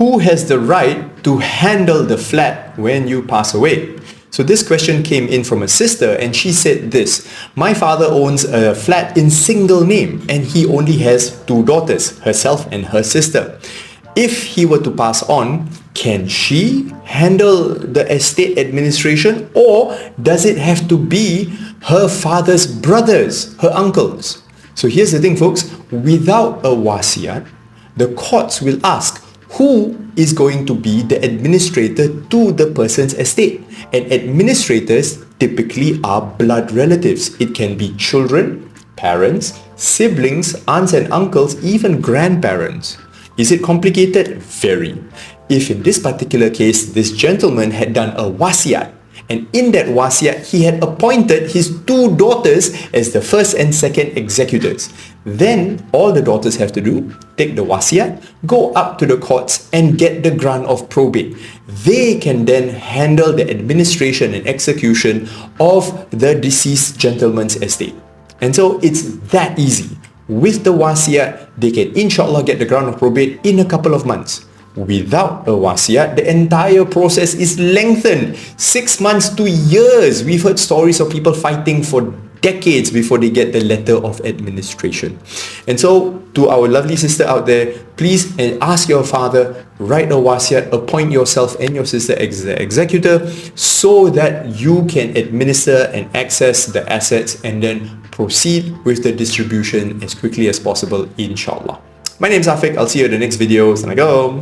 who has the right to handle the flat when you pass away? So this question came in from a sister and she said this: my father owns a flat in single name and he only has two daughters, herself and her sister. If he were to pass on, can she handle the estate administration, or does it have to be her father's brothers, her uncles? So here's the thing, folks, without a wasiat, the courts will ask who is going to be the administrator to the person's estate. And administrators typically are blood relatives. It can be children, parents, siblings, aunts and uncles, even grandparents. Is it complicated? Very. If in this particular case, this gentleman had done a wasiat, and in that wasiat, he had appointed his two daughters as the first and second executors. Then all the daughters have to do, take the wasiat, go up to the courts and get the grant of probate. They can then handle the administration and execution of the deceased gentleman's estate. And so it's that easy. With the wasiat, they can inshallah get the grant of probate in a couple of months. Without a wasiat, the entire process is lengthened. 6 months to years. We've heard stories of people fighting for decades before they get the letter of administration. And so, to our lovely sister out there, please ask your father, write a wasiat, appoint yourself and your sister as the executor so that you can administer and access the assets and then proceed with the distribution as quickly as possible, inshallah. My name is Afiq. I'll see you in the next video. Sana go.